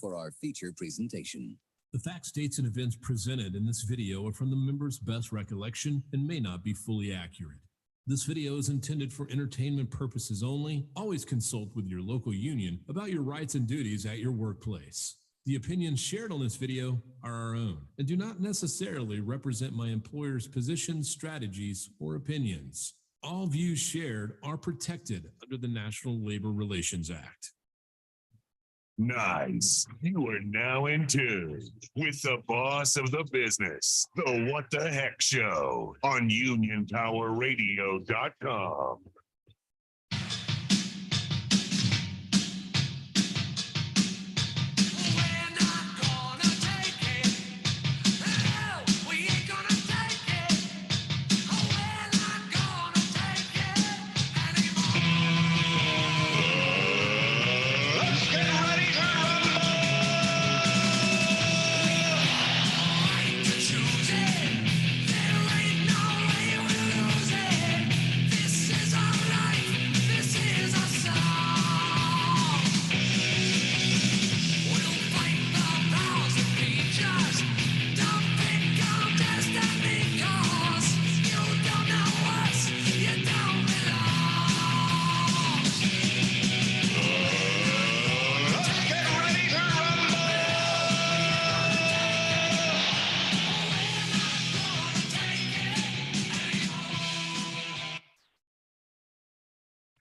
for our feature presentation. The facts, dates, and events presented in this video are from the members' best recollection and may not be fully accurate. This video is intended for entertainment purposes only. Always consult with your local union about your rights and duties at your workplace. The opinions shared on this video are our own and do not necessarily represent my employer's positions, strategies, or opinions. All views shared are protected under the National Labor Relations Act. Nice. You are now in tune with the boss of the business, the What the Heck Show on UnionPowerRadio.com.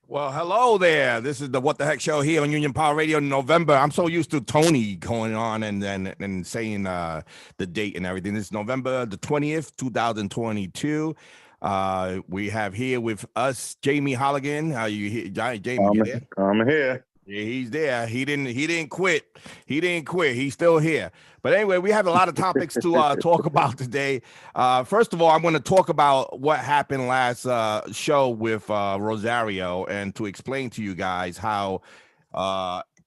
Well, hello there. This is the What the Heck Show here on Union Power Radio in November. I'm so used to Tony going on and saying the date and everything. This is November the 20th, 2022. We have here with us Jamie Holligan. How you here, Jamie? I'm here. Yeah, he's there. He didn't quit. He's still here. But anyway, we have a lot of topics to talk about today. First of all, I'm going to talk about what happened last show with Rosario and to explain to you guys how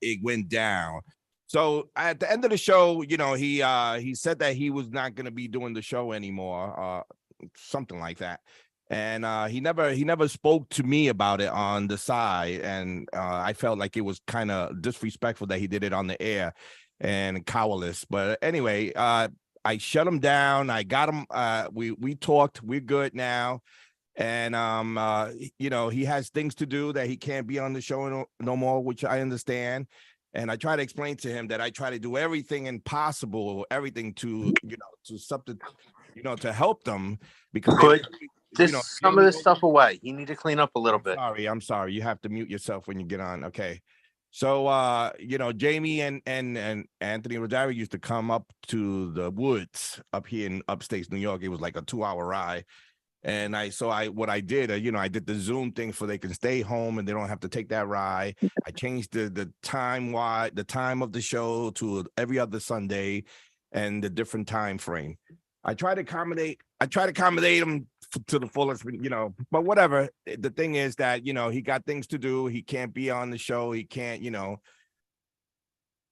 it went down. So at the end of the show, you know, he said that he was not going to be doing the show anymore, something like that. And he never spoke to me about it on the side, and I felt like it was kind of disrespectful that he did it on the air and cowardice. But anyway, I shut him down. I got him. We talked. We're good now, and you know, he has things to do that he can't be on the show no more, which I understand. And I try to explain to him that I try to do everything everything to something, to help them because. Some of this stuff away. You need to clean up a little bit. I'm sorry. You have to mute yourself when you get on. Okay. So, Jamie and Anthony Rosario used to come up to the woods up here in upstate New York. It was like a 2-hour ride. And I did the Zoom thing so they can stay home and they don't have to take that ride. I changed the time of the show to every other Sunday and the different time frame. I try to accommodate him to the fullest, but whatever. The thing is that, he got things to do. He can't be on the show. He can't,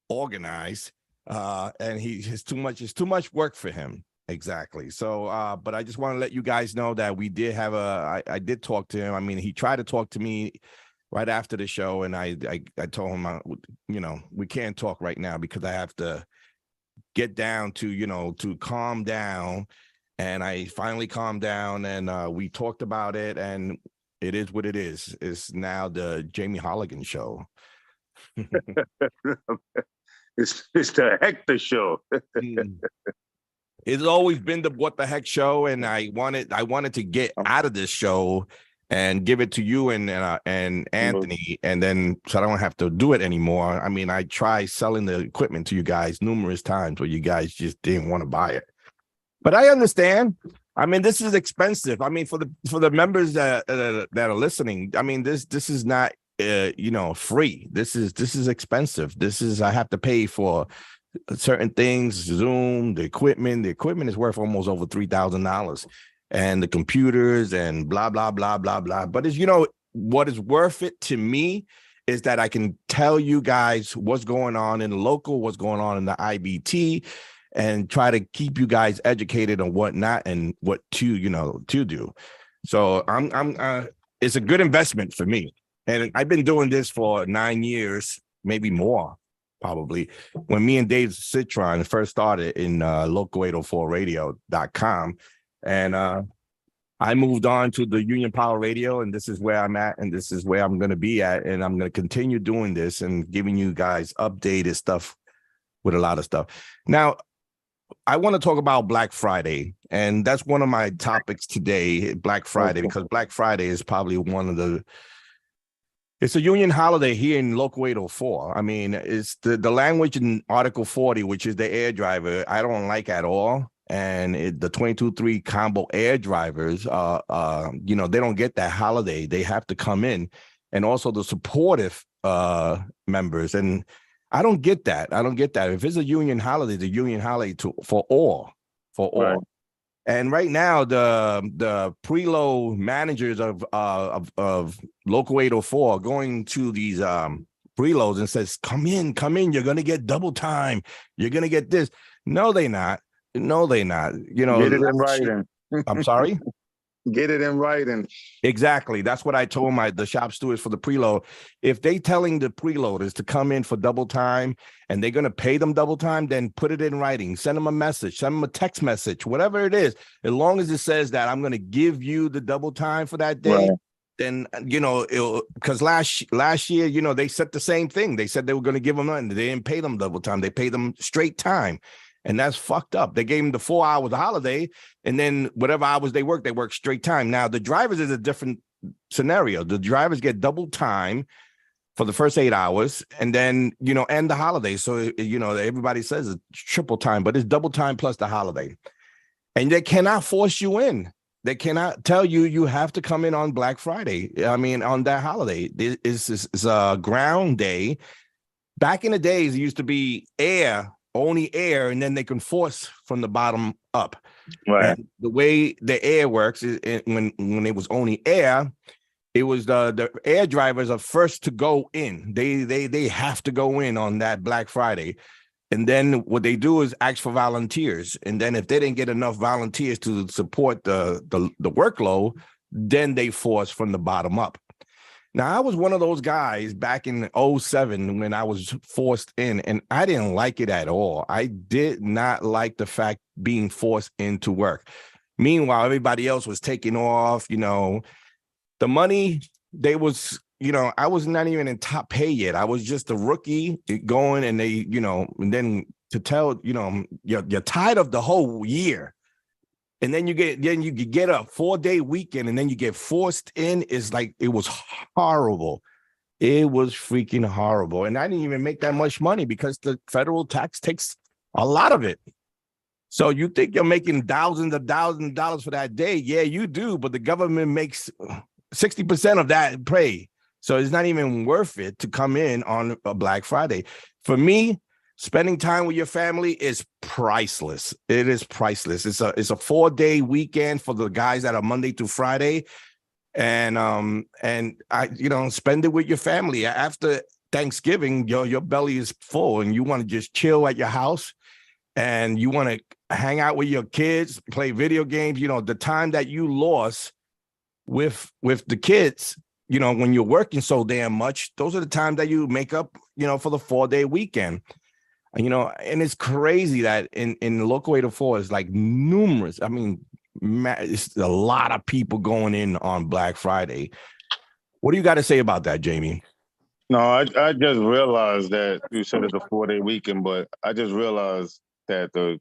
organize. And it's too much work for him. Exactly. So, but I just want to let you guys know that we did have I did talk to him. I mean, he tried to talk to me right after the show. And I told him, we can't talk right now because I have to get down to, to calm down. And I finally calmed down and we talked about it, and it is what it is. It's now the Jamie Holligan show. It's the Hector show. It's always been the What the Heck show, and I wanted to get out of this show and give it to you and Anthony, and then so I don't have to do it anymore. I mean, I tried selling the equipment to you guys numerous times, but you guys just didn't want to buy it. But I understand. I mean, this is expensive. I mean, for the members that are listening, I mean, this is not free. This is expensive. I have to pay for certain things. Zoom, the equipment is worth almost over $3,000, and the computers and blah blah blah blah blah. But what is worth it to me is that I can tell you guys what's going on in the local, what's going on in the IBT. And try to keep you guys educated on what not and what to do. So it's a good investment for me. And I've been doing this for 9 years, maybe more. probably, when me and Dave Citron first started in local804radio.com. And I moved on to the Union Power Radio, and this is where I'm at, and this is where I'm going to be at. And I'm going to continue doing this and giving you guys updated stuff with a lot of stuff. Now, I want to talk about Black Friday, and that's one of my topics today, Black Friday, because Black Friday is probably one of the, it's a union holiday here in Local 804. I mean, it's the language in Article 40, which is the air driver, I don't like at all. And the 22-3 combo air drivers, they don't get that holiday. They have to come in, and also the supportive members. And I don't get that. If it's a union holiday, the union holiday for all. Right. And right now, the preload managers of Local 804 are going to these preloads and says, come in. You're going to get double time. You're going to get this. No, they're not. Get it in writing. I'm sorry? Get it in writing. Exactly. That's what I told the shop stewards for the preload. If they telling the preloaders to come in for double time and they're going to pay them double time, then put it in writing. Send them a message. Send them a text message. Whatever it is. As long as it says that I'm going to give you the double time for that day, right. Then, because last year, they said the same thing. They said they were going to give them and they didn't pay them double time. They paid them straight time. And that's fucked up. They gave them the 4 hours of holiday, and then whatever hours they work straight time. Now, the drivers is a different scenario. The drivers get double time for the first 8 hours, and then, and the holiday. So, everybody says it's triple time, but it's double time plus the holiday. And they cannot force you in. They cannot tell you have to come in on Black Friday. I mean, on that holiday. It's a ground day. Back in the days, it used to be only air, and then they can force from the bottom up. Right. And the way the air works is when it was only air, it was the air drivers are first to go in. They have to go in on that Black Friday. And then what they do is ask for volunteers. And then if they didn't get enough volunteers to support the workload, then they force from the bottom up. Now, I was one of those guys back in 2007 when I was forced in, and I didn't like it at all. I did not like the fact being forced into work. Meanwhile, everybody else was taking off, the money, I was not even in top pay yet. I was just a rookie going, and they, and then to tell, you're tired of the whole year. And then you get a 4-day weekend, and then you get forced in. It's like, it was horrible. It was freaking horrible. And I didn't even make that much money because the federal tax takes a lot of it. So you think you're making thousands of dollars for that day? Yeah, you do. But the government makes 60% of that pay. So it's not even worth it to come in on a Black Friday. For me, spending time with your family is priceless. It is priceless. It's a 4-day weekend for the guys that are Monday through Friday. And I, spend it with your family. After Thanksgiving, your belly is full and you want to just chill at your house and you want to hang out with your kids, play video games. The time that you lost with the kids, when you're working so damn much, those are the times that you make up, for the 4-day weekend. And it's crazy that in Local 804 is like numerous. I mean, it's a lot of people going in on Black Friday. What do you got to say about that, Jamie? No, I just realized that you said it's a 4-day weekend, but I just realized that the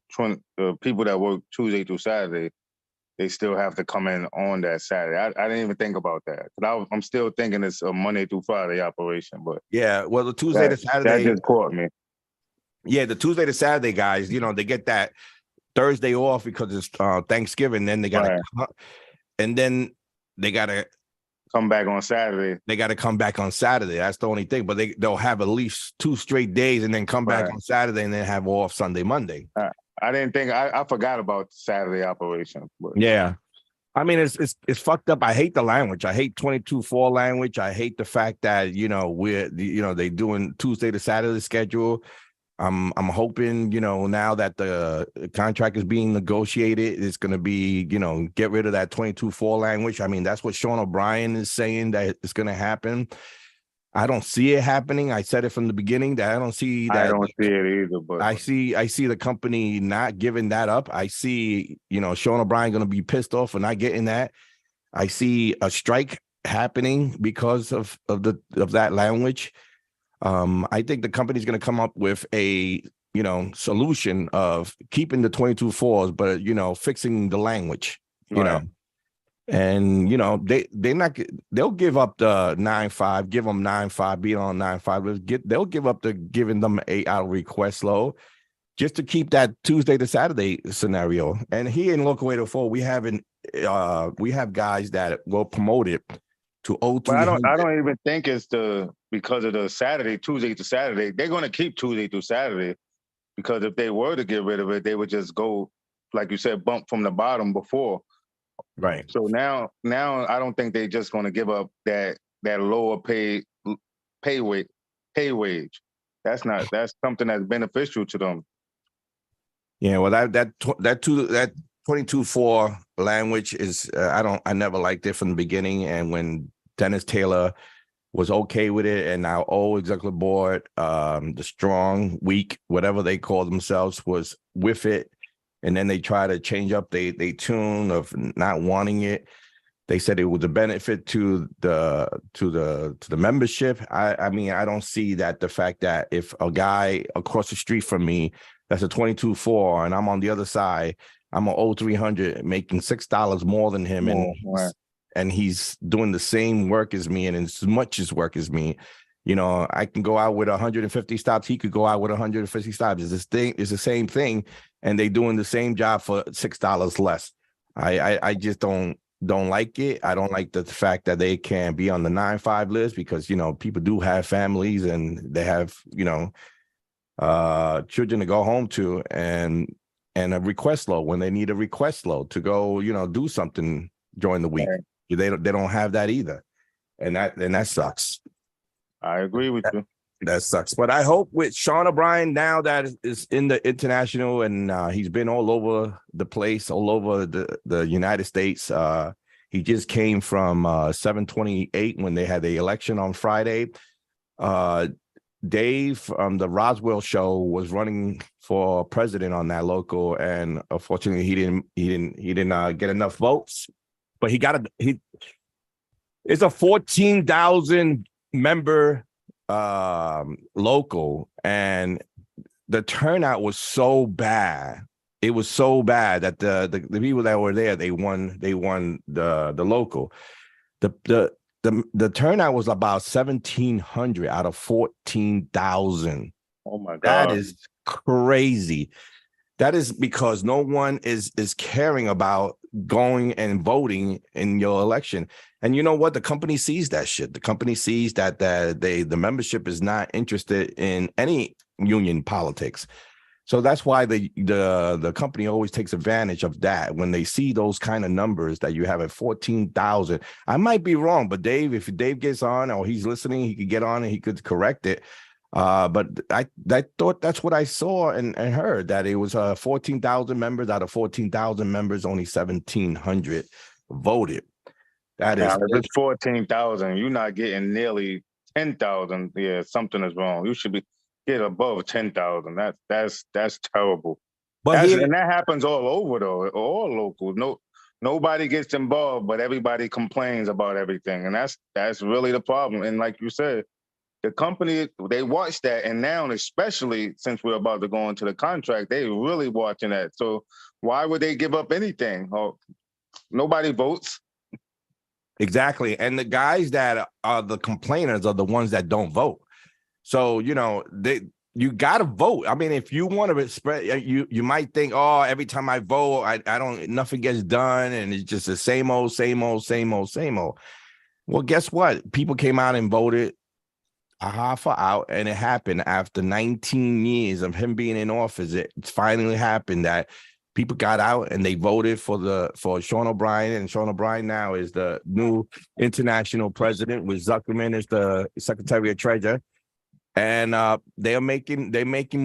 people that work Tuesday through Saturday, they still have to come in on that Saturday. I didn't even think about that. But I'm still thinking it's a Monday through Friday operation. But yeah, well, the Tuesday to Saturday. That just caught me. Yeah, the Tuesday to Saturday guys, they get that Thursday off because it's Thanksgiving. Then they got to, and then they got to come back on Saturday. They got to come back on Saturday. That's the only thing. But they'll have at least 2 straight days and then come back on Saturday and then have off Sunday, Monday. I didn't think I forgot about Saturday operation. But. Yeah. I mean, it's fucked up. I hate the language. I hate 22-4 language. I hate the fact that, they doing Tuesday to Saturday schedule. I'm hoping, now that the contract is being negotiated, it's going to be, get rid of that 22-4 language. I mean, that's what Sean O'Brien is saying that it's going to happen. I don't see it happening. I said it from the beginning that I don't see that. I don't see it either, but I see the company not giving that up. I see, Sean O'Brien going to be pissed off for not getting that. I see a strike happening because of that language. I think the company's going to come up with a solution of keeping the 22.4s, but fixing the language. And they'll give up the 9.5, give them 9.5, beat on 9.5. They'll give up the giving them 8-hour request load just to keep that Tuesday to Saturday scenario. And here in Local 804, we have guys that will promote it to 0300. But I don't even think it's because of the Tuesday to Saturday. They're going to keep Tuesday to Saturday, because if they were to get rid of it, they would just go, like you said, bump from the bottom before. Right. So now I don't think they're just going to give up that lower pay wage. That's something that's beneficial to them. Yeah, well, that 22.4 language is I never liked it from the beginning, and when Dennis Taylor was okay with it, and our old executive board, the strong, weak, whatever they call themselves, was with it. And then they try to change up they tune of not wanting it. They said it was a benefit to the membership. I mean, I don't see that the fact that if a guy across the street from me that's a 22.4 and I'm on the other side, I'm an 0300 making $6 more than him, and he's doing the same work as me and as much as work as me. I can go out with 150 stops. He could go out with 150 stops. It's the same thing, and they doing the same job for $6 less. I just don't like it. I don't like the fact that they can be on the 9.5 list because people do have families and they have children to go home to, and a request load when they need a request load to go do something during the week. They don't have that either, and that sucks. I agree with you. That sucks. But I hope with Sean O'Brien, now that is in the international and he's been all over the place, all over the United States. He just came from 728 when they had the election on Friday. Dave from the Roswell show was running for president on that local, and unfortunately he didn't get enough votes. But it's a 14,000 member local, and the turnout was so bad. It was so bad that the people that were there, they won the local. The turnout was about 1,700 out of 14,000. Oh my God. That is crazy. That is because no one is caring about going and voting in your election. And you know what? The company sees that shit. The company sees that the membership is not interested in any union politics. So that's why the company always takes advantage of that when they see those kind of numbers that you have at 14,000. I might be wrong, but if Dave gets on or he's listening, he could get on and he could correct it. But I thought that's what I saw and heard, that it was 14,000 members. Out of 14,000 members, only 1,700 voted. That is, now, if it's 14,000, you're not getting nearly 10,000. Yeah, something is wrong. You should get above 10,000. That's terrible. And that happens all over though, all local. Nobody gets involved, but everybody complains about everything, and that's really the problem. And like you said, the company, they watch that, and now, especially since we're about to go into the contract, they're really watching that. So why would they give up anything? Oh, nobody votes. Exactly. And the guys that are the complainers are the ones that don't vote. So, you got to vote. I mean, if you want to spread, you might think, oh, every time I vote, nothing gets done, and it's just the same old. Well, guess what? People came out and voted a half out, and it happened after 19 years of him being in office. It finally happened that people got out and they voted for Sean O'Brien, and Sean O'Brien now is the new international president, with Zuckerman as the Secretary of Treasury. And they're making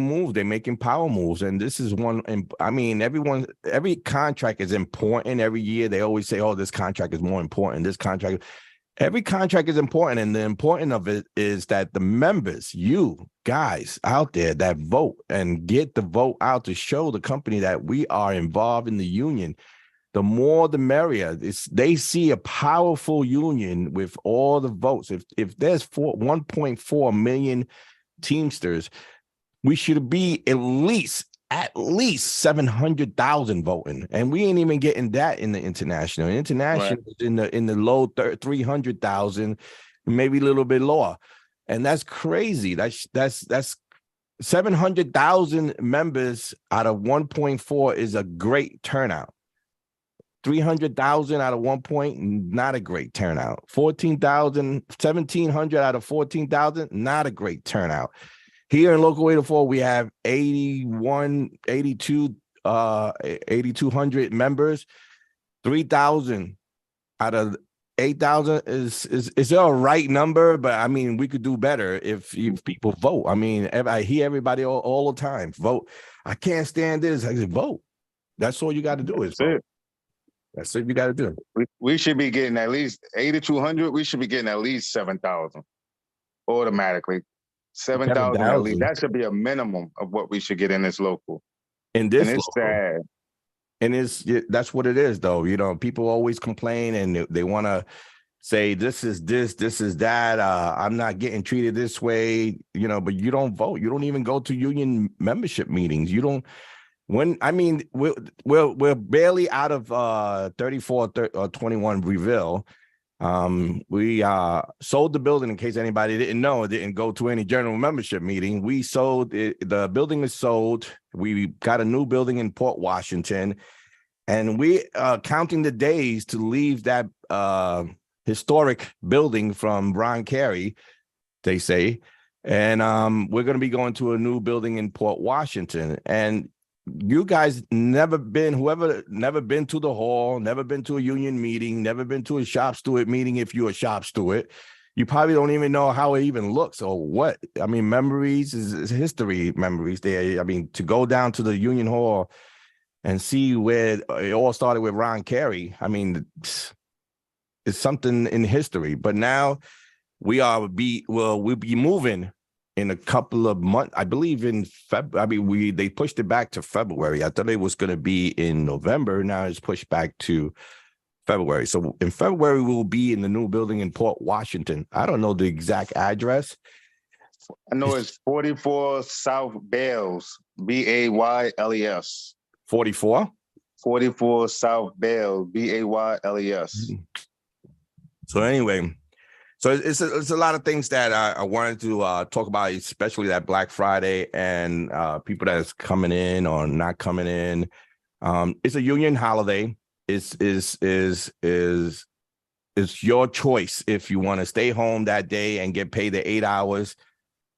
moves. They're making power moves. And this is one. I mean, every contract is important. Every year they always say, "Oh, this contract is more important." This contract, Every contract is important, and the important of it is that the members, you guys out there that vote and get the vote out to show the company that we are involved in the union. The more the merrier. They see a powerful union with all the votes. If there's 1.4 million Teamsters, we should be at least 700,000 voting, and we ain't even getting that in the international. International is in the low 300,000, maybe a little bit lower, and that's crazy. That's 700,000 members out of 1.4 is a great turnout. 300,000 out of 1 point, not a great turnout. 1,700 out of 14,000, not a great turnout. Here in Local 804, we have 8,200 members. 3,000 out of 8,000 is a right number, but I mean, we could do better if people vote. I mean, I hear everybody all the time, vote. I can't stand this. I say, vote. That's all you got to do is vote. That's what you got to do. We should be getting at least 8,200. We should be getting at least 7,000 automatically. 7,000 at least. That should be a minimum of what we should get in this local. And it's local. Sad. And that's what it is, though. You know, people always complain and they want to say this is that. I'm not getting treated this way, you know, but you don't vote. You don't even go to union membership meetings. You don't. We're barely out of 34 or 21 Reveal. We sold the building, in case anybody didn't know. It didn't go to any general membership meeting. We sold it. The building is sold. We got a new building in Port Washington, and we are counting the days to leave that historic building from Ron Carey, they say. And we're going to be going to a new building in Port Washington. And you guys never been to the hall, never been to a union meeting, never been to a shop steward meeting. If you're a shop steward, you probably don't even know how it even looks or what. I mean, memories is history memories there. I mean, to go down to the union hall and see where it all started with Ron Carey, I mean, it's something in history. But now we'll be moving in a couple of months, I believe in February. I mean, they pushed it back to February. I thought it was going to be in November. Now it's pushed back to February. So in February, we'll be in the new building in Port Washington. I don't know the exact address. I know it's 44 South Bales, Bayles. 44? 44 South Bales, Bayles. So anyway, so it's a lot of things that I wanted to talk about, especially that Black Friday and people that is coming in or not coming in. It's a union holiday. It's your choice if you want to stay home that day and get paid the 8 hours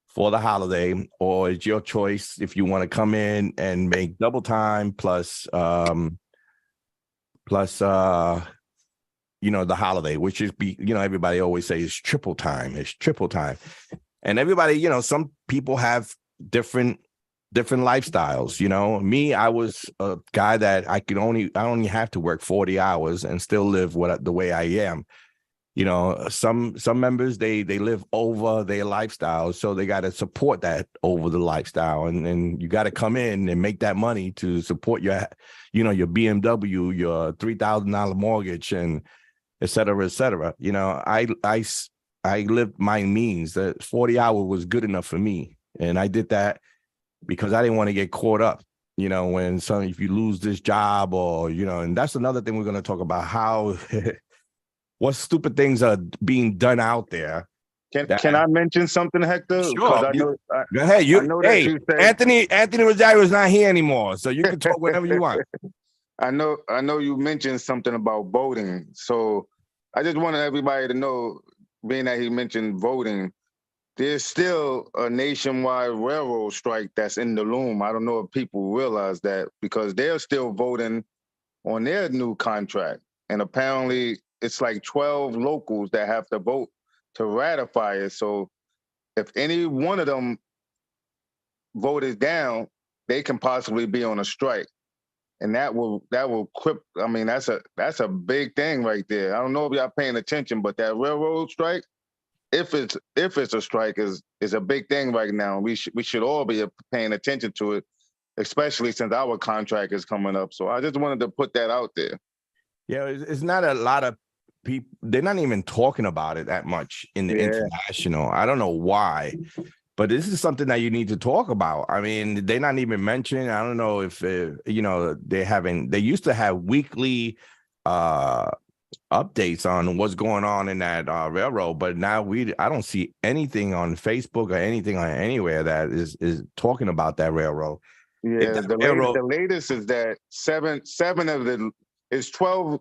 for the holiday, or it's your choice if you want to come in and make double time plus the holiday, which is, everybody always say is triple time. It's triple time. And everybody, some people have different lifestyles. Me, I was a guy that I only have to work 40 hours and still live the way I am. Some members, they live over their lifestyle. So they got to support that over the lifestyle. And you got to come in and make that money to support your BMW, your $3,000 mortgage, and et cetera, et cetera. I lived my means. That 40 hours was good enough for me. And I did that because I didn't want to get caught up, if you lose this job or, and that's another thing we're going to talk about, how, what stupid things are being done out there. Can I mention something, Hector? Sure. Go ahead. Anthony Rosario is not here anymore, so you can talk whenever you want. I know you mentioned something about voting. So I just wanted everybody to know, being that he mentioned voting, there's still a nationwide railroad strike that's in the loom. I don't know if people realize that, because they're still voting on their new contract. And apparently it's like 12 locals that have to vote to ratify it. So if any one of them voted down, they can possibly be on a strike. and that will quip. I mean, that's a big thing right there. I don't know if y'all paying attention, but that railroad strike, if it's a strike, is a big thing right now. We should all be paying attention to it, especially since our contract is coming up. So I just wanted to put that out there. Yeah, it's not a lot of people. They're not even talking about it that much in the international. I don't know why, but this is something that you need to talk about. I mean, they're not even mentioning. I don't know if they used to have weekly updates on what's going on in that railroad, but now I don't see anything on Facebook or anything on anywhere that is talking about that railroad. Yeah, the latest is that seven of the it's 12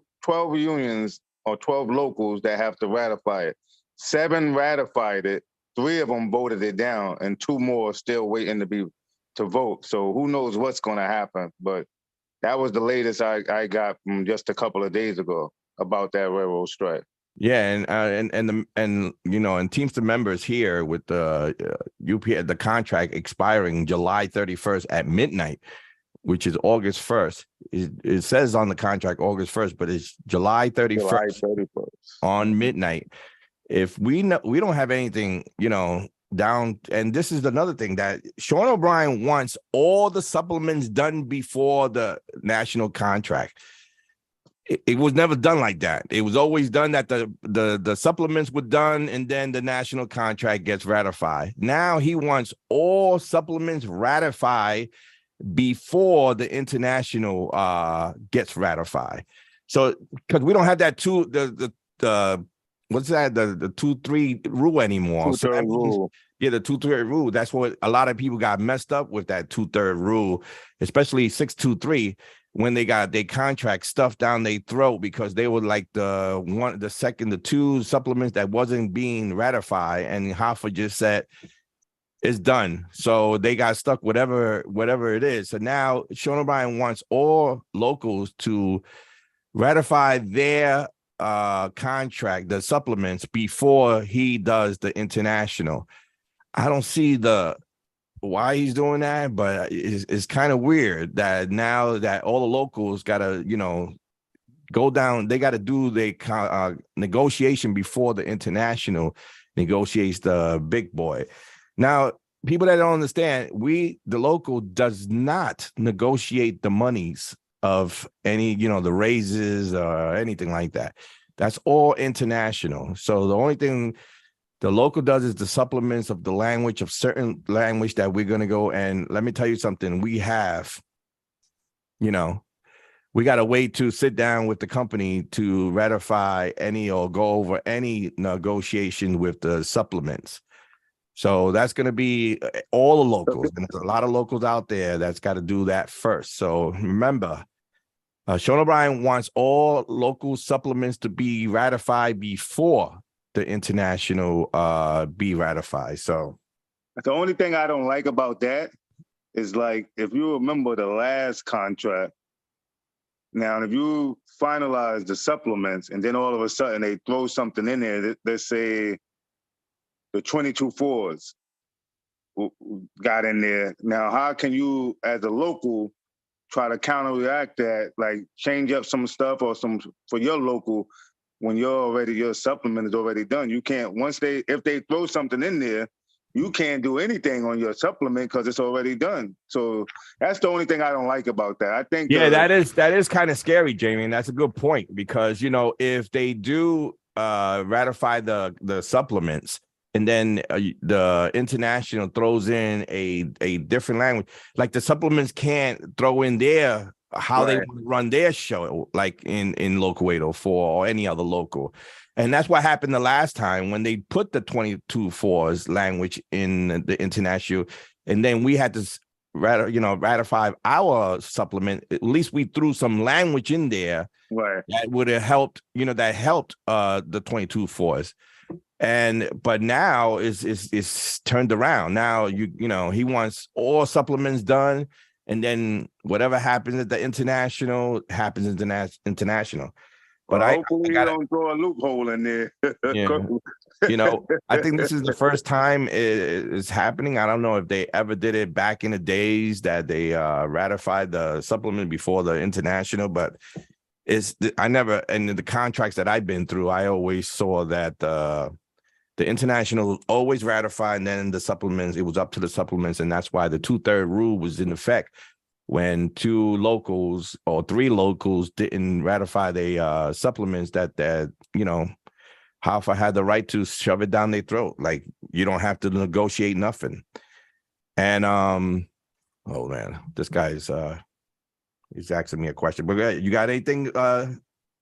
unions or 12 locals that have to ratify it. 7 ratified it, 3 of them voted it down, and 2 more are still waiting to vote. So who knows what's going to happen? But that was the latest I got from just a couple of days ago about that railroad strike. Yeah, and Teamster members here with the UPS, the contract expiring July 31st at midnight, which is August 1st. It says on the contract August 1st, but it's July 31st on midnight. If we don't have anything, down, and this is another thing that Sean O'Brien wants all the supplements done before the national contract. It was never done like that. It was always done that the supplements were done and then the national contract gets ratified. Now he wants all supplements ratified before the international gets ratified. So because we don't have that what's that, the 2-3 rule anymore. So that means, the 2-3 rule. That's what a lot of people got messed up with, that 2/3 rule, especially 623. When they got their contract stuffed down their throat because they were like the 2 supplements that wasn't being ratified, and Hoffa just said it's done. So they got stuck whatever it is. So now Sean O'Brien wants all locals to ratify their contract, the supplements, before he does the international. I don't see why he's doing that, but it's kind of weird that now that all the locals got to, go down, they got to do the negotiation before the international negotiates the big boy. Now, people that don't understand, the local does not negotiate the monies of any, the raises or anything like that. That's all international. So the only thing the local does is the supplements of the language, of certain language that we're going to go. And let me tell you something, we have, we got to wait to sit down with the company to ratify any or go over any negotiation with the supplements. So that's going to be all the locals. And there's a lot of locals out there that's got to do that first. So remember, Sean O'Brien wants all local supplements to be ratified before the international be ratified. So the only thing I don't like about that is, like, if you remember the last contract, now if you finalize the supplements and then all of a sudden they throw something in there, let's say the 22-4s got in there. Now, how can you, as a local, try to counteract that, like change up some stuff or some for your local when your supplement is already done? You can't, if they throw something in there, you can't do anything on your supplement because it's already done. So that's the only thing I don't like about that. I think that is kind of scary, Jamie, and that's a good point, because if they do ratify the supplements and then the international throws in a different language, like the supplements can't throw in their how they want to run their show, like in Local 804 or any other local. And that's what happened the last time when they put the 22-4s language in the international, and then we had to ratify our supplement. At least we threw some language in there that would have helped, that helped the 22-4s. But now is turned around. Now he wants all supplements done, and then whatever happens at the international happens international. But hopefully you don't throw a loophole in there. Yeah. You know, I think this is the first time it's happening. I don't know if they ever did it back in the days that they ratified the supplement before the international, but I never, and in the contracts that I've been through, I always saw that the international always ratified, and then the supplements, it was up to the supplements, and that's why the 2/3 rule was in effect when 2 locals or 3 locals didn't ratify the supplements that you know, Hoffa had the right to shove it down their throat. Like, you don't have to negotiate nothing. And oh man, this guy's he's asking me a question. But you got anything?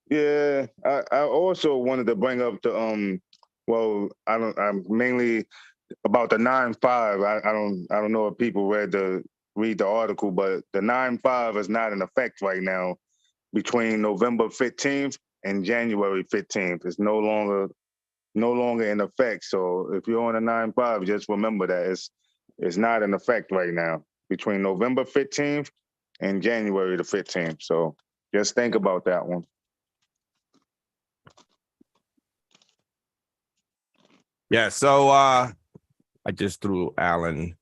Yeah, I also wanted to bring up the I'm mainly about the 9/5. I don't know if people read the article, but the 9/5 is not in effect right now between November 15th and January 15th. It's no longer in effect. So if you're on a 9/5, just remember that it's not in effect right now between November 15th and January the 15th. So just think about that one. Yeah, so I just threw Allen.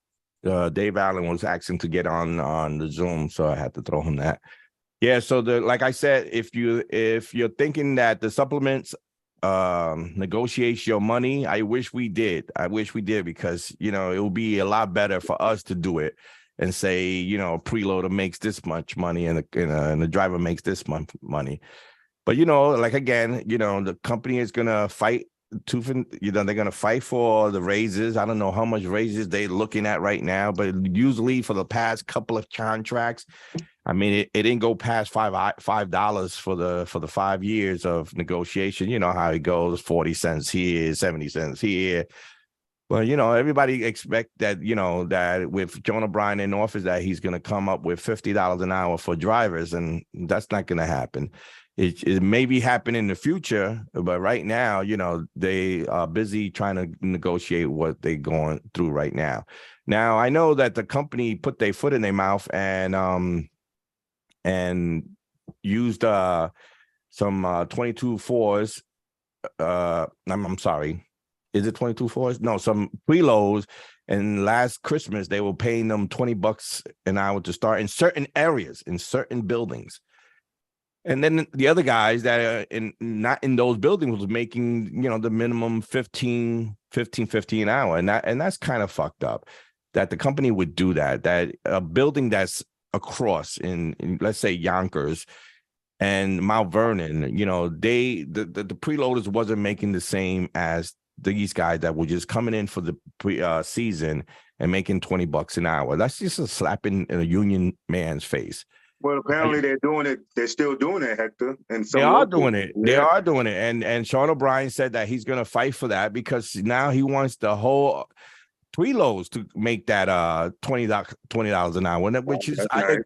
Dave Allen was asking to get on the Zoom, so I had to throw him that. Yeah, so like I said, if you're thinking that the supplements negotiates your money, I wish we did. Because, you know, it would be a lot better for us to do it and say, you know, a preloader makes this much money and the driver makes this much money. But, you know, like, again, you know, the company is gonna fight they're gonna fight for the raises. I don't know how much raises they're looking at right now, but usually for the past couple of contracts, I mean, it didn't go past $5 for the 5 years of negotiation. You know how it goes: 40 cents here, 70 cents here. Well, you know, everybody expect that, you know, that with John O'Brien in office, that he's going to come up with $50 an hour for drivers, and that's not going to happen. It may be happening in the future, but right now, you know, they are busy trying to negotiate what they're going through right now. Now, I know that the company put their foot in their mouth and used some 22 fours. I'm sorry. Is it 22 fours? No, some preloads. And last Christmas, they were paying them $20 an hour to start in certain areas, in certain buildings. And then the other guys that are not in those buildings was making, you know, the minimum 15 an hour. And that's kind of fucked up that the company would do that a building that's across in let's say Yonkers and Mount Vernon, you know, the preloaders wasn't making the same as these guys that were just coming in for the season and making $20 an hour. That's just a slap in a union man's face. Well, apparently they're doing it. They're still doing it, Hector. And they are doing it. Yeah. They are doing it. And Sean O'Brien said that he's going to fight for that because now he wants the whole preloads to make that $20 an hour, which is nice.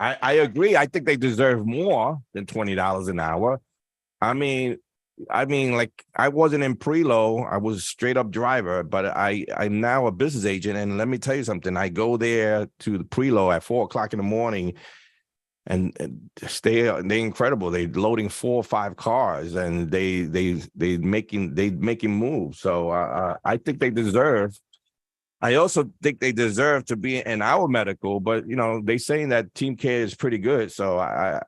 I agree. I think they deserve more than $20 an hour. I mean, like, I wasn't in preload. I was a straight up driver, but I'm now a business agent. And let me tell you something. I go there to the preload at 4:00 in the morning, and they're incredible. They're loading 4 or 5 cars, and they making moves. So I think they deserve. I also think they deserve to be in our medical, but, you know, they saying that Team Care is pretty good. So I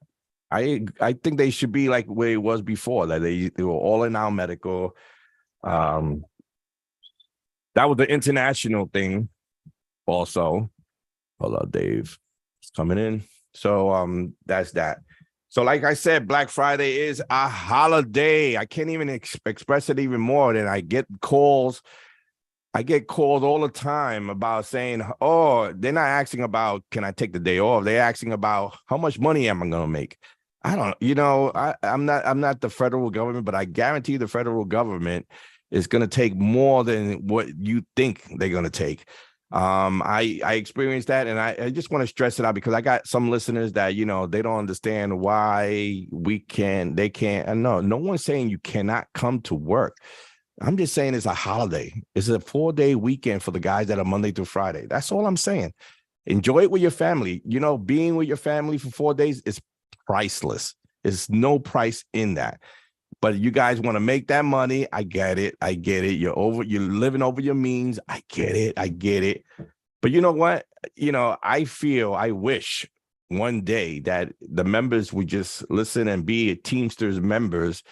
think they should be like where it was before, that they were all in our medical. That was the international thing also. Hold on, Dave. It's coming in. So that's that. So like I said, Black Friday is a holiday. I can't even express it even more than I get calls. I get called all the time about saying, oh, they're not asking about, can I take the day off? They're asking about how much money am I going to make? I don't, you know, I'm not the federal government, but I guarantee the federal government is going to take more than what you think they're going to take. I experienced that, and I just want to stress it out because I got some listeners that, you know, they don't understand why they can't. And no one's saying you cannot come to work. I'm just saying it's a holiday. It's a 4-day weekend for the guys that are Monday through Friday. That's all I'm saying. Enjoy it with your family. You know, being with your family for 4 days is priceless. There's no price in that. But you guys want to make that money. I get it. I get it. You're living over your means. I get it. I get it. But you know what? I wish one day that the members would just listen and be Teamsters members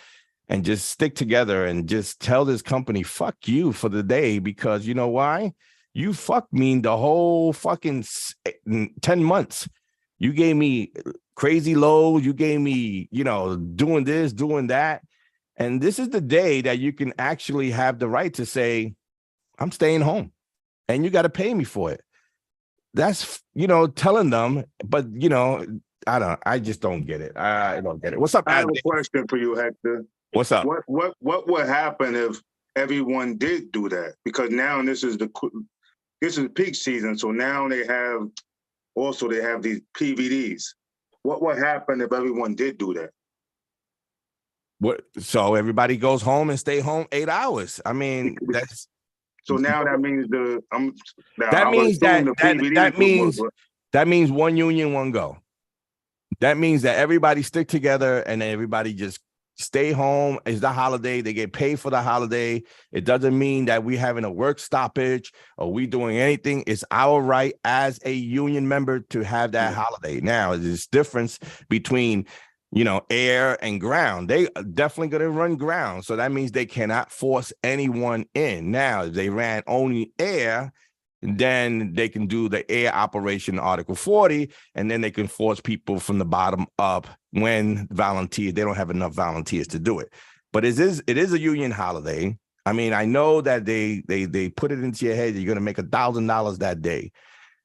and just stick together and just tell this company, fuck you for the day, because you know why? You fucked me the whole fucking 10 months. You gave me crazy lows. You gave me, doing this, doing that. And this is the day that you can actually have the right to say, I'm staying home and you got to pay me for it. That's, telling them, but, I just don't get it. I don't get it. What's up? I have a question for you, Hector. What's up? What would happen if everyone did do that? Because now this is peak season. So now they have these PVDs. What would happen if everyone did do that? So everybody goes home and stay home 8 hours. I mean, that's so now that means that means one union, one go. That means that everybody stick together and everybody just stay home. It's the holiday. They get paid for the holiday. It doesn't mean that we having a work stoppage or we doing anything. It's our right as a union member to have that holiday. Now, there's difference between air and ground. They are definitely going to run ground. So that means they cannot force anyone in. Now, if they ran only air, then they can do the air operation Article 40, and then they can force people from the bottom up when they don't have enough volunteers to do it. But it is a union holiday. I mean, I know that they put it into your head you're going to make $1,000 that day.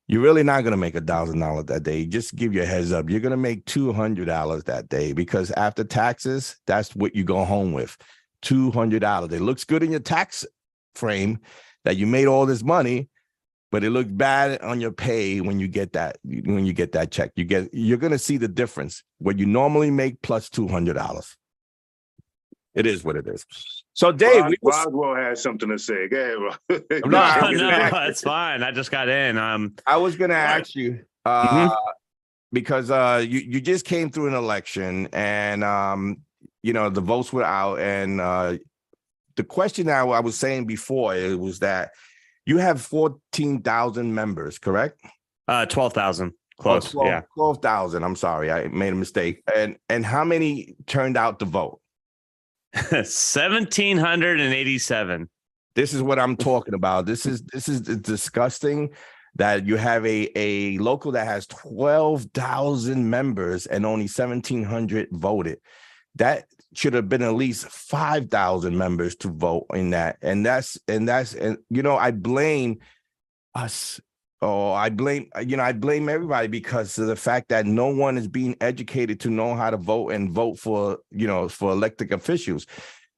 You're really not going to make $1,000 that day. Just give you a heads up. You're going to make $200 that day, because after taxes, that's what you go home with, $200. It looks good in your tax frame that you made all this money, but it looks bad on your pay when you get that check. You're going to see the difference. What you normally make plus $200. It is what it is. So, Dave, Roswell has something to say. Go ahead, No, it's fine. I just got in. I was going to ask you because you just came through an election, and the votes were out, and the question that I was saying before, it was that you have 14,000 members, correct? 12,000. Close. 12,000. I'm sorry, I made a mistake. And how many turned out to vote? 1,787. This is what I'm talking about. This is disgusting that you have a local that has 12,000 members and only 1,700 voted. That should have been at least 5,000 members to vote in that. And I blame us. I blame everybody because of the fact that no one is being educated to know how to vote and vote for elected officials.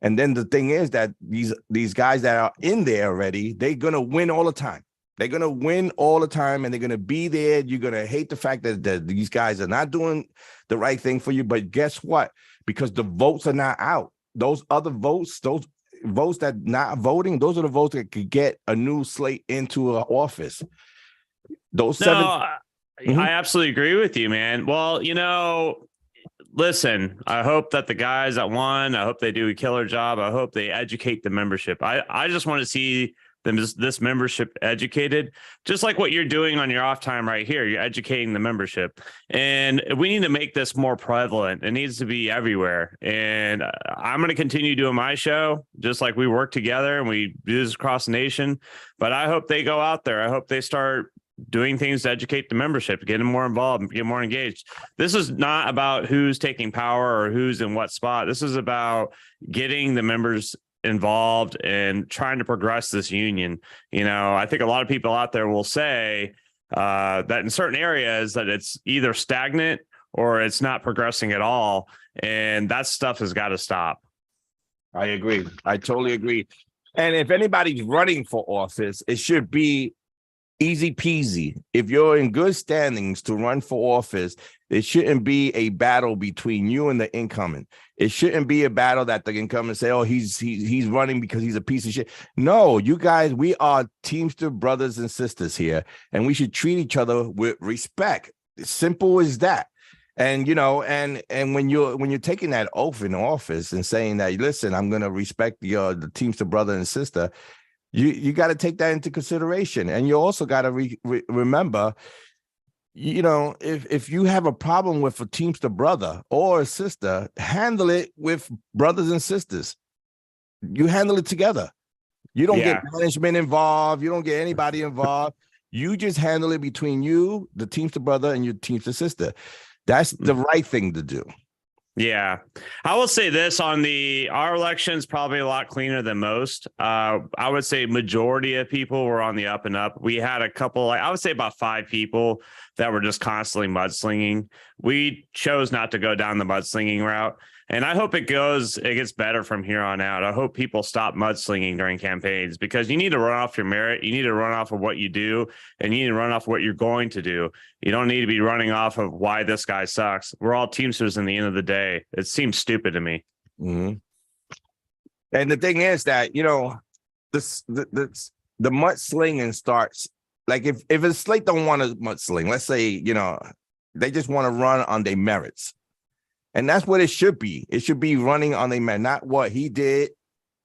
And then the thing is that these guys that are in there already, they're going to win all the time. They're going to win all the time, and they're going to be there. You're going to hate the fact that these guys are not doing the right thing for you. But guess what? Because the votes are not out. Those other votes, those votes that not voting, those are the votes that could get a new slate into an office. I absolutely agree with you, man. Well, listen, I hope that the guys that won, I hope they do a killer job. I hope they educate the membership. I just want to see this membership educated, just like what you're doing on your off time right here. You're educating the membership, and we need to make this more prevalent. It needs to be everywhere. And I'm going to continue doing my show, just like we work together and we do this across the nation. But I hope they go out there. I hope they start doing things to educate the membership, get them more involved, get more engaged. This is not about who's taking power or who's in what spot. This is about getting the members involved and trying to progress this union. I think a lot of people out there will say that in certain areas that it's either stagnant or it's not progressing at all. And that stuff has got to stop. I agree. I totally agree. And if anybody's running for office, it should be easy peasy. If you're in good standings to run for office, it shouldn't be a battle between you and the incoming. It shouldn't be a battle that the incumbent say, "Oh, he's running because he's a piece of shit." No, you guys, we are Teamster brothers and sisters here, and we should treat each other with respect. Simple as that. And and when you're taking that oath in office and saying that, listen, I'm going to respect the Teamster brother and sister, you got to take that into consideration. And you also got to remember, if you have a problem with a Teamster brother or a sister, handle it with brothers and sisters. You handle it together. You don't get management involved. You don't get anybody involved. You just handle it between you, the Teamster brother, and your Teamster sister. That's the right thing to do. Yeah. I will say this our election's probably a lot cleaner than most. I would say majority of people were on the up and up. We had a couple, I would say about 5 people that were just constantly mudslinging. We chose not to go down the mudslinging route. And I hope it gets better from here on out. I hope people stop mudslinging during campaigns, because you need to run off your merit. You need to run off of what you do, and you need to run off what you're going to do. You don't need to be running off of why this guy sucks. We're all Teamsters in the end of the day. It seems stupid to me. Mm-hmm. And the thing is that, the mudslinging starts, like if a slate don't want to mudsling, let's say, they just want to run on their merits. And that's what it should be. It should be running on the man, not what he did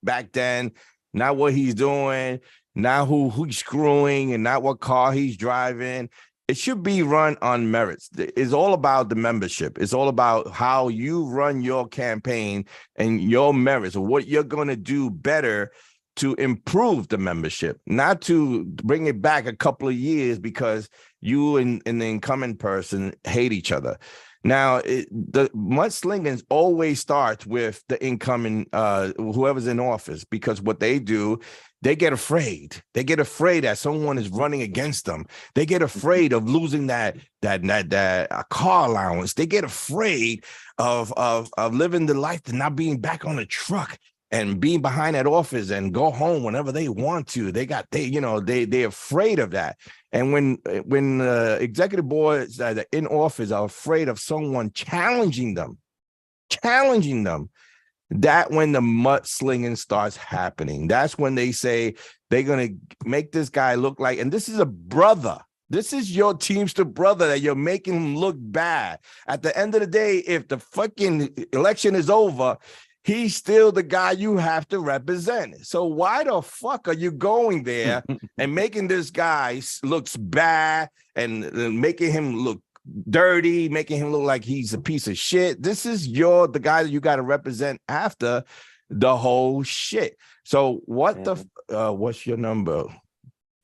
back then, not what he's doing, not who he's screwing, and not what car he's driving. It should be run on merits. It's all about the membership. It's all about how you run your campaign and your merits, or what you're going to do better to improve the membership, not to bring it back a couple of years because you and the incumbent person hate each other. Now, the mudslinging always starts with the incoming, whoever's in office, because what they do, they get afraid. They get afraid that someone is running against them. They get afraid of losing that car allowance. They get afraid of living the life and not being back on the truck and being behind that office and go home whenever they want to. They're afraid of that. And when executive boards that are in office are afraid of someone challenging them, that when the mudslinging starts happening, that's when they say they're going to make this guy look like, and this is a brother. This is your Teamster brother that you're making him look bad. At the end of the day, if the fucking election is over, he's still the guy you have to represent. So why the fuck are you going there and making this guy looks bad and making him look dirty, making him look like he's a piece of shit? This is the guy that you got to represent after the whole shit. So what's your number?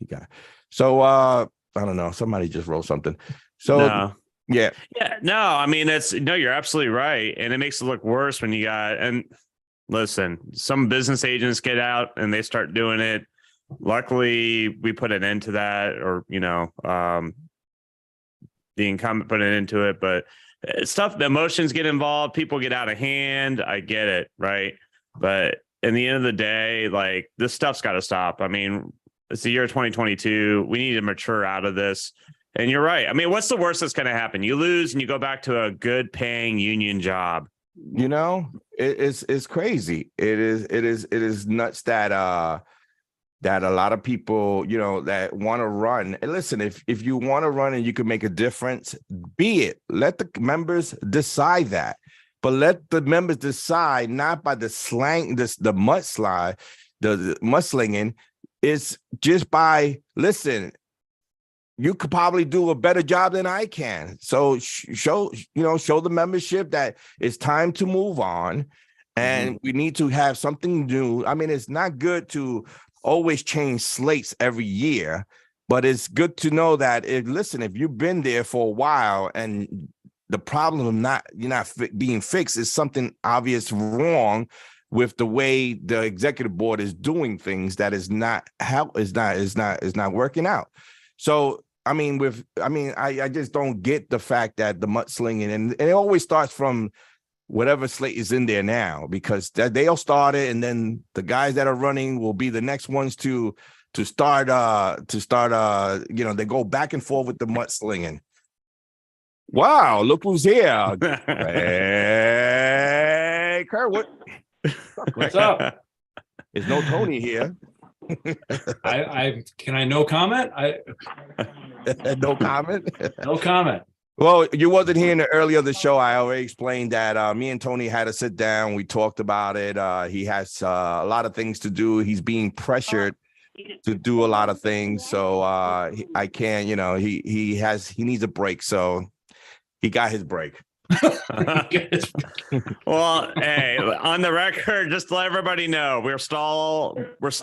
You got so I don't know. Somebody just wrote something. So no. Yeah. No, I mean, you're absolutely right. And it makes it look worse when and listen, some business agents get out and they start doing it. Luckily, we put an end to that, or, the incumbent put an end to it, but the emotions get involved. People get out of hand. I get it. Right. But in the end of the day, like, this stuff's got to stop. I mean, it's the year 2022. We need to mature out of this. And you're right. I mean, what's the worst that's going to happen? You lose and you go back to a good paying union job. It's crazy. It is nuts that a lot of people, that want to run. And listen, if you want to run and you can make a difference, be it. Let the members decide that. But let the members decide not by the slang, the mudslide, the mudslinging. It's just by, listen, you could probably do a better job than I can. So show the membership that it's time to move on, and we need to have something new. I mean, it's not good to always change slates every year, but it's good to know that if you've been there for a while and the problem of you're not being fixed is something obvious wrong with the way the executive board is doing things, that is not working out. So, I just don't get the fact that the mudslinging, and it always starts from whatever slate is in there now, because they'll start it, and then the guys that are running will be the next ones to start. They go back and forth with the mudslinging. Wow, look who's here! Hey, Kurt, what's up? There's no Tony here. Can I no comment? No comment. No comment. Well, you wasn't here in the earlier of the show. I already explained that me and Tony had to sit down. We talked about it. He has a lot of things to do. He's being pressured to do a lot of things. So I can't, he needs a break. So he got his break. Well, hey, on the record, just to let everybody know, we're still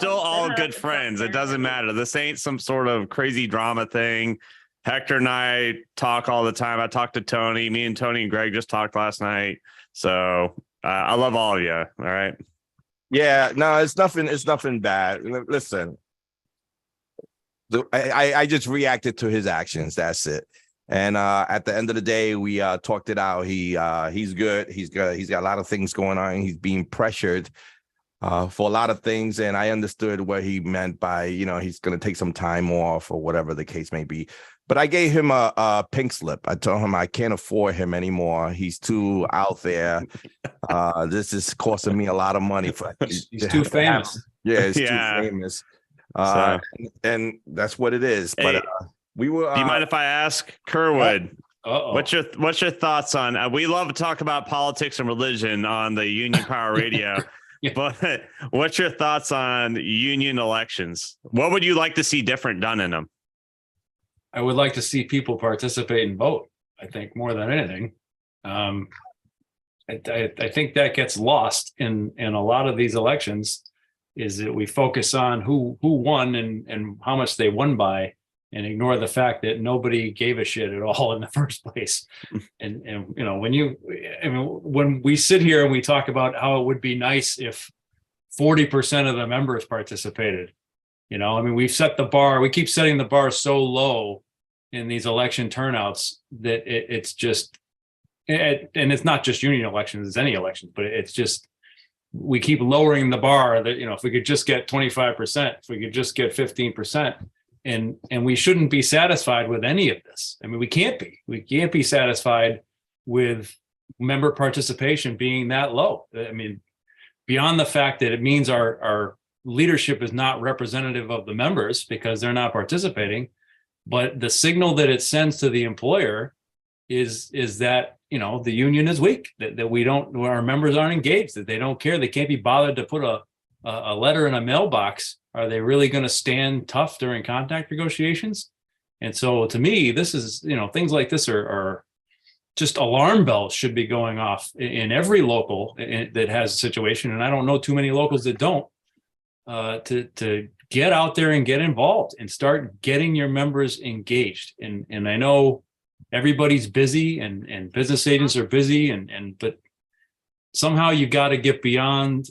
all good friends. It doesn't matter. This ain't some sort of crazy drama thing. Hector and I talk all the time. I talked to Tony. Me and Tony and Greg just talked last night. So I love all of you. All right. Yeah, no, it's nothing bad. Listen, I just reacted to his actions. That's it. And at the end of the day, we talked it out. He's good. He's got a lot of things going on. He's being pressured for a lot of things. And I understood what he meant by, he's going to take some time off or whatever the case may be. But I gave him a pink slip. I told him I can't afford him anymore. He's too out there. This is costing me a lot of money. He's too famous. Yeah, he's too famous. And that's what it is. Hey, but we were. Do you mind if I ask Kerwood? What's your thoughts on? We love to talk about politics and religion on the Union Power Radio. Yeah. But what's your thoughts on union elections? What would you like to see different done in them? I would like to see people participate and vote. I think more than anything. I think that gets lost in a lot of these elections, is that we focus on who won and how much they won by, and ignore the fact that nobody gave a shit at all in the first place. And when we sit here and we talk about how it would be nice if 40% of the members participated, we've set the bar. We keep setting the bar so low in these election turnouts that it's just, and it's not just union elections, it's any elections, but it's just, we keep lowering the bar that, if we could just get 25%, if we could just get 15%, and we shouldn't be satisfied with any of this. We can't be satisfied with member participation being that low. Beyond the fact that it means our leadership is not representative of the members because they're not participating, but the signal that it sends to the employer is that the union is weak, that our members aren't engaged, that they don't care, they can't be bothered to put a letter in a mailbox. Are they really going to stand tough during contract negotiations? And so to me, this is, things like this are just alarm bells should be going off in every local that has a situation. And I don't know too many locals that don't, to get out there and get involved and start getting your members engaged. And I know everybody's busy and business agents are busy but somehow you got to get beyond,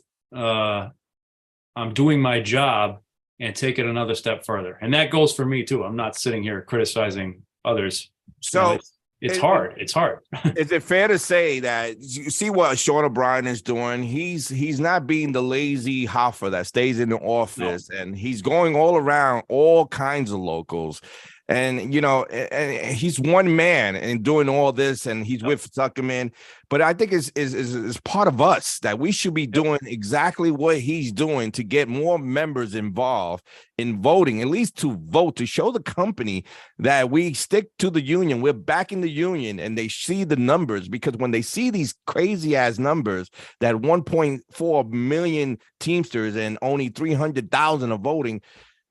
I'm doing my job, and take it another step further. And that goes for me too. I'm not sitting here criticizing others. So it's hard. It's hard. Is it fair to say that you see what Sean O'Brien is doing? He's not being the lazy hoffer that stays in the office, and he's going all around all kinds of locals. And, and he's one man and doing all this, and he's with Zuckerman. But I think it's part of us that we should be doing exactly what he's doing to get more members involved in voting, at least to vote, to show the company that we stick to the union. We're back in the union, and they see the numbers, because when they see these crazy ass numbers, that 1.4 million Teamsters and only 300,000 are voting,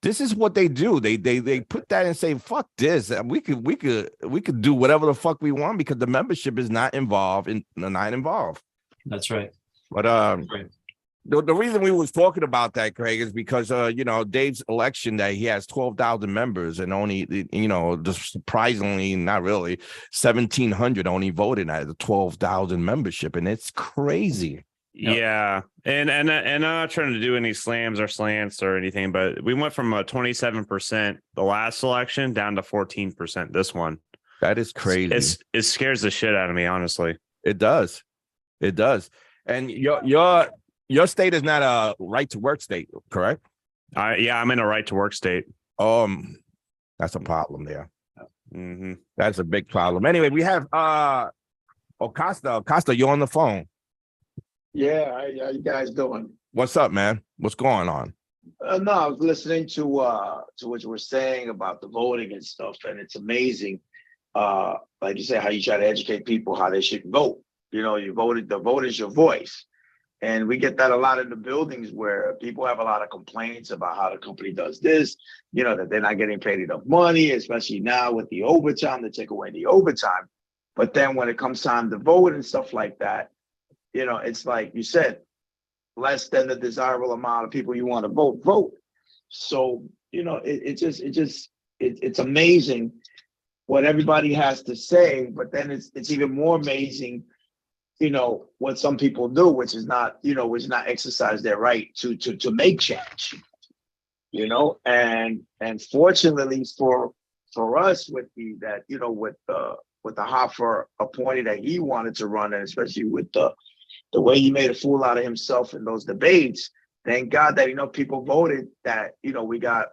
this is what they do. They put that and say, fuck this. We could do whatever the fuck we want because the membership is not involved. That's right. But the reason we was talking about that, Craig, is because Dave's election, that he has 12,000 members and only just surprisingly, not really, 1,700 only voted at the 12,000 membership, and it's crazy. Yeah. And I'm not trying to do any slams or slants or anything, but we went from a 27% the last election down to 14% this one. That is crazy. It scares the shit out of me, honestly. It does. And your state is not a right to work state, correct? I'm in a right to work state. That's a problem there. Mm-hmm. That's a big problem. Anyway, we have Costa, you're on the phone. Yeah, how you guys doing? What's up, man? What's going on? No, I was listening to what you were saying about the voting and stuff, and it's amazing like you say, how you try to educate people how they should vote. You know, the vote is your voice. And we get that a lot in the buildings where people have a lot of complaints about how the company does this, you know, that they're not getting paid enough money, especially now with the overtime, they take away the overtime. But then when it comes time to vote and stuff like that, you know, it's like you said, less than the desirable amount of people you want to vote. So, you know, it's amazing what everybody has to say, but then it's even more amazing, you know, what some people do, which is not exercise their right to make change, you know, and fortunately for us with with the Hoffer appointee that he wanted to run, and especially with the way he made a fool out of himself in those debates, thank God that, you know, people voted that, you know, we got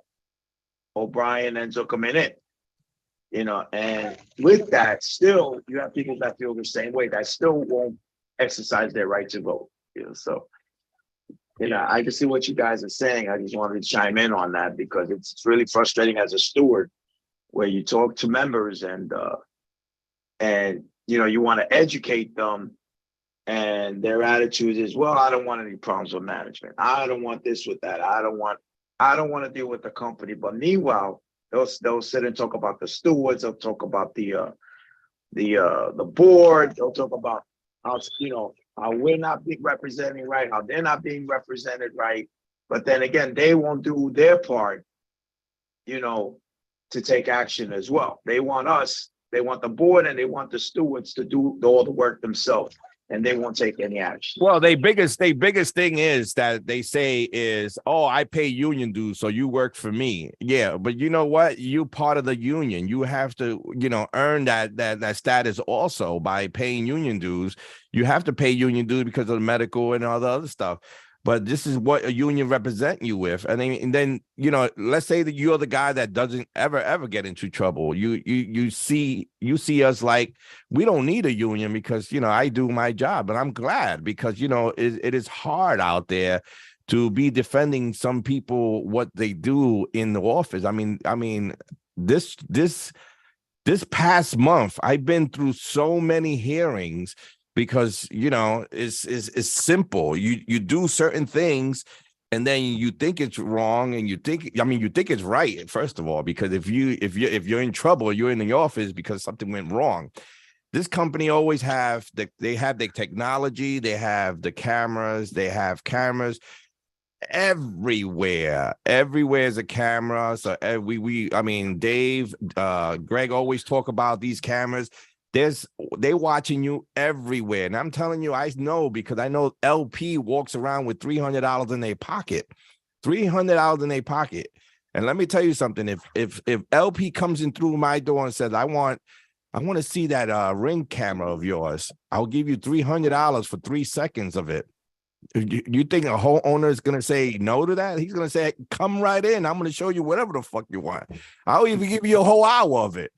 O'Brien and Zuckerman in. You know, and with that, still you have people that feel the same way that still won't exercise their right to vote. You know, so you know, I can see what you guys are saying. I just wanted to chime in on that because it's really frustrating as a steward where you talk to members and you know, you want to educate them and their attitude is, well, I don't want any problems with management. I don't want this with that. I don't want to deal with the company. But meanwhile, they'll sit and talk about the stewards. They'll talk about the board. They'll talk about how, you know, how we're not being represented right, how they're not being represented right. But then again, they won't do their part, you know, to take action as well. They want the board and they want the stewards to do all the work themselves. And they won't take any action. Well, their biggest thing is that they say is, oh, I pay union dues, so you work for me. Yeah, but you know what? You part of the union. You have to, you know, earn that status also by paying union dues. You have to pay union dues because of the medical and all the other stuff. But this is what a union represent you with. And then, you know, let's say that you're the guy that doesn't ever get into trouble. You see us like we don't need a union because, you know, I do my job, and I'm glad because, you know, it is hard out there to be defending some people what they do in the office. I mean, this past month, I've been through so many hearings. Because, you know, it's simple. You do certain things and then you think it's wrong and you think it's right, first of all, because if you're in trouble, you're in the office because something went wrong. This company always have the technology, they have the cameras, everywhere is a camera. So Dave, Greg always talk about these cameras. They watching you everywhere. And I'm telling you, I know because I know LP walks around with $300 in their pocket. $300 in their pocket. And let me tell you something. If LP comes in through my door and says, I want to see that ring camera of yours, I'll give you $300 for 3 seconds of it. You think a whole owner is going to say no to that? He's going to say, come right in. I'm going to show you whatever the fuck you want. I'll even give you a whole hour of it.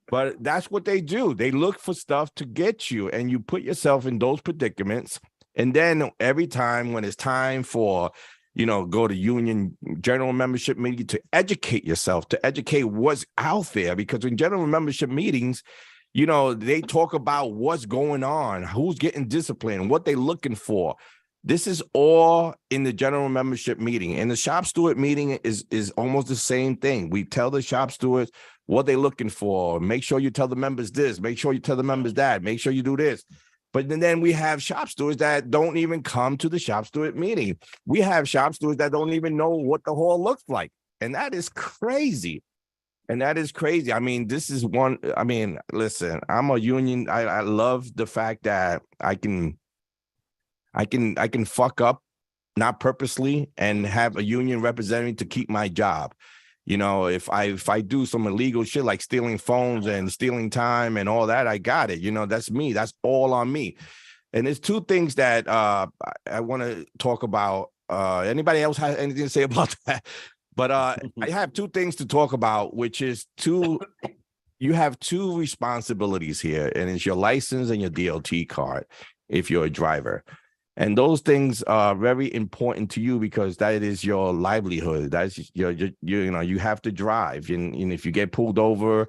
But that's what they do. They look for stuff to get you, and you put yourself in those predicaments. And then every time when it's time for, you know, go to union general membership meeting to educate yourself, to educate what's out there, because in general membership meetings, you know, they talk about what's going on, who's getting disciplined, what they're looking for. This is all in the general membership meeting. And the shop steward meeting is almost the same thing. We tell the shop stewards what they're looking for. Make sure you tell the members this. Make sure you tell the members that. Make sure you do this. But then we have shop stewards that don't even come to the shop steward meeting. We have shop stewards that don't even know what the hall looks like. And that is crazy. I mean, this is one. I mean, listen, I'm a union. I love the fact that I can fuck up, not purposely, and have a union representative to keep my job. You know, if I do some illegal shit like stealing phones and stealing time and all that, I got it. You know, that's me. That's all on me. And there's two things that I want to talk about. Anybody else have anything to say about that? But I have two things to talk about, which is you have two responsibilities here, and it's your license and your DOT card if you're a driver. And those things are very important to you because that is your livelihood. That's you know, you have to drive. And if you get pulled over,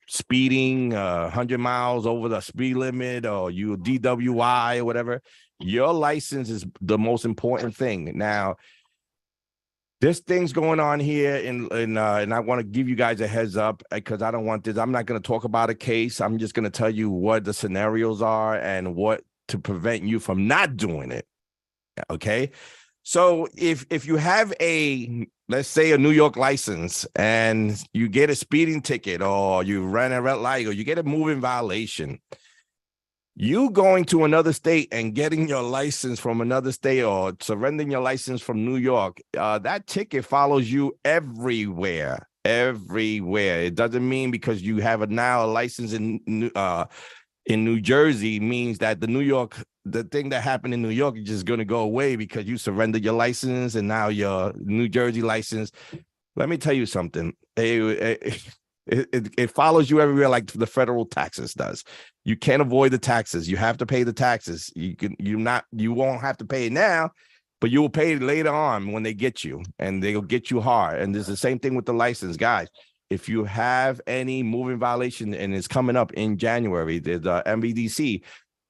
speeding 100 miles over the speed limit, or you DWI or whatever, your license is the most important thing. Now, there's things going on here, and I want to give you guys a heads up, because I don't want this. I'm not going to talk about a case. I'm just going to tell you what the scenarios are and what to prevent you from not doing it. Okay. So if you have let's say a New York license, and you get a speeding ticket, or you ran a red light, or you get a moving violation, you going to another state and getting your license from another state, or surrendering your license from New York, that ticket follows you everywhere. It doesn't mean because you have now a license in New Jersey means that the thing that happened in New York is just going to go away because you surrendered your license, and now your New Jersey license. Let me tell you something. It follows you everywhere, like the federal taxes does. You can't avoid the taxes. You have to pay the taxes. You won't have to pay it now, but you will pay it later on when they get you, and they'll get you hard. And there's the same thing with the license, guys. If you have any moving violation and it's coming up in January, the MVDC,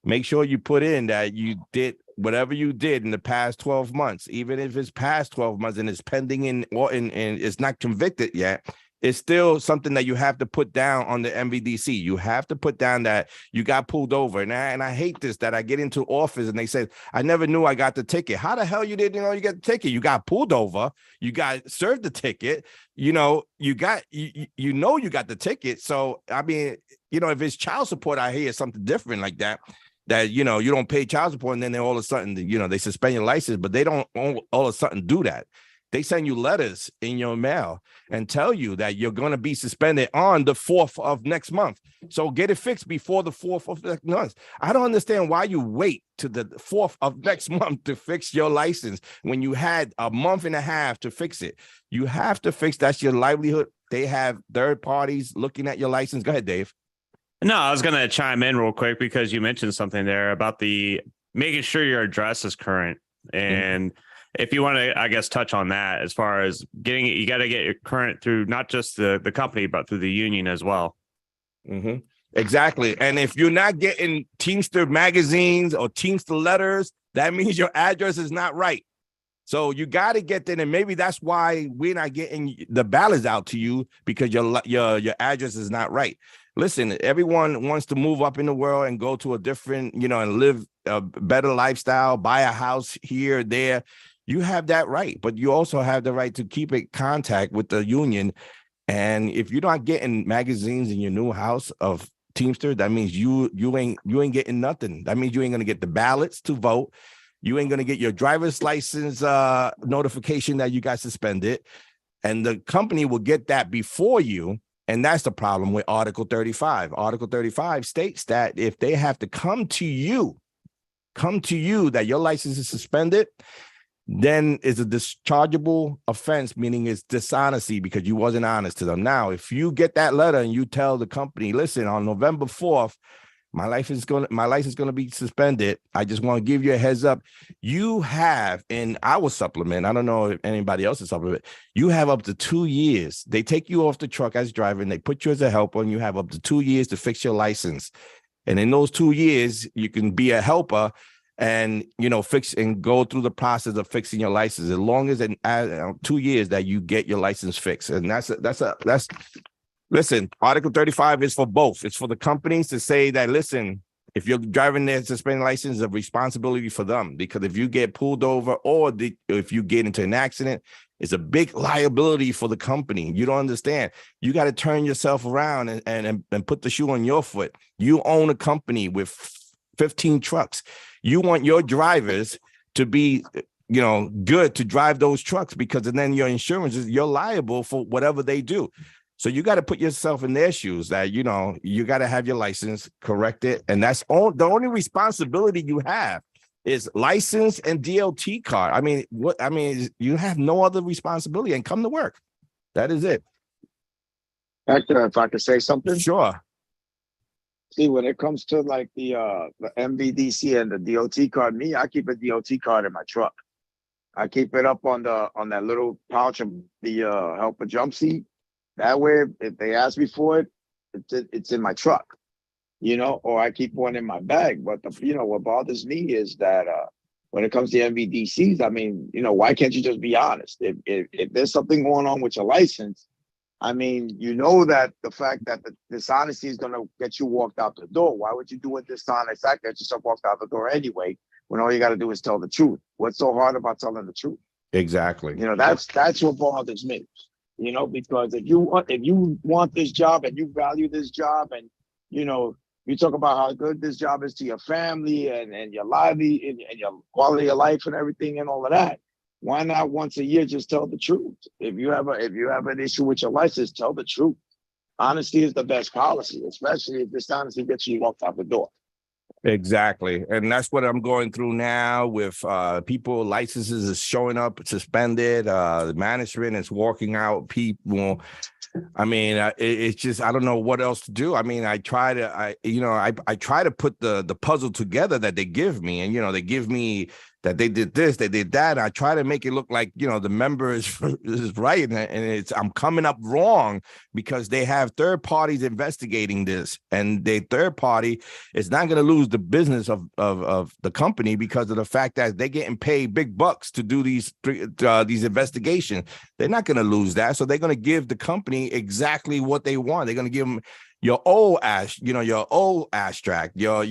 make sure you put in that you did whatever you did in the past 12 months, even if it's past 12 months and it's pending and it's not convicted yet. It's still something that you have to put down on the MVDC. You have to put down that you got pulled over. And I hate this, that I get into office and they said, I never knew I got the ticket. How the hell you didn't know you got the ticket? You got pulled over. You got served the ticket. You got you got the ticket. So, I mean, if it's child support, I hear something different like that you don't pay child support, and then they all of a sudden, they suspend your license, but they don't all of a sudden do that. They send you letters in your mail and tell you that you're going to be suspended on the 4th of next month. So get it fixed before the 4th of next month. I don't understand why you wait to the 4th of next month to fix your license when you had a month and a half to fix it. You have to fix, that's your livelihood. They have third parties looking at your license. Go ahead, Dave. No, I was going to chime in real quick because you mentioned something there about making sure your address is current. And if you want to, I guess, touch on that as far as getting it, you got to get it current through not just the company, but through the union as well. Mm-hmm. Exactly. And if you're not getting Teamster magazines or Teamster letters, that means your address is not right. So you got to get there, and maybe that's why we're not getting the ballots out to you, because your address is not right. Listen, everyone wants to move up in the world and go to a different, and live a better lifestyle, buy a house here, there. You have that right, but you also have the right to keep in contact with the union. And if you're not getting magazines in your new house of Teamster, that means you ain't getting nothing. That means you ain't gonna get the ballots to vote. You ain't gonna get your driver's license notification that you got suspended, and the company will get that before you. And that's the problem with Article 35. Article 35 states that if they have to come to you that your license is suspended, then it's a dischargeable offense, meaning it's dishonesty because you wasn't honest to them. Now, if you get that letter and you tell the company, listen, on November 4th, my license is going to be suspended. I just want to give you a heads up. You have in our supplement, I don't know if anybody else's supplement, you have up to 2 years. They take you off the truck as driver and they put you as a helper, and you have up to 2 years to fix your license. And in those 2 years, you can be a helper and fix and go through the process of fixing your license, as long as in 2 years that you get your license fixed. And that's listen, Article 35 is for both. It's for the companies to say that, listen, if you're driving their suspended license, it's a responsibility for them, because if you get pulled over or if you get into an accident, it's a big liability for the company. You don't understand. You got to turn yourself around and put the shoe on your foot. You own a company with 15 trucks. You want your drivers to be, good to drive those trucks, because then your insurance you're liable for whatever they do. So you got to put yourself in their shoes, that, you got to have your license corrected. And that's the only responsibility you have is license and DLT card. You have no other responsibility, and come to work. That is it. Hector, if I could say something. Sure. See, when it comes to like the MVDC and the DOT card, I keep a DOT card in my truck. I keep it up on that little pouch of the helper jump seat. That way, if they ask me for it, it's in my truck, you know, or I keep one in my bag. But what bothers me is that when it comes to MVDCs, I mean, why can't you just be honest? If there's something going on with your license, I mean, that the fact that the dishonesty is going to get you walked out the door. Why would you do a dishonest act that yourself walked out the door anyway, when all you got to do is tell the truth? What's so hard about telling the truth? Exactly. That's what bothers me. Because if you want this job and you value this job, and you talk about how good this job is to your family and your lively and your quality of life and everything and all of that, why not once a year just tell the truth? If you have an issue with your license, tell the truth. Honesty is the best policy, especially if dishonesty gets you walked out the door. Exactly. And that's what I'm going through now with people, licenses is showing up suspended. The management is walking out people. I mean, it's just, I don't know what else to do. I mean, I try to put the puzzle together that they give me, and, they give me that they did this, they did that. I try to make it look like, the member is right. And I'm coming up wrong because they have third parties investigating this, and the third party is not going to lose the business of the company because of the fact that they're getting paid big bucks to do these investigations. They're not going to lose that. So they're going to give the company exactly what they want. They're going to give them your old your old abstract, your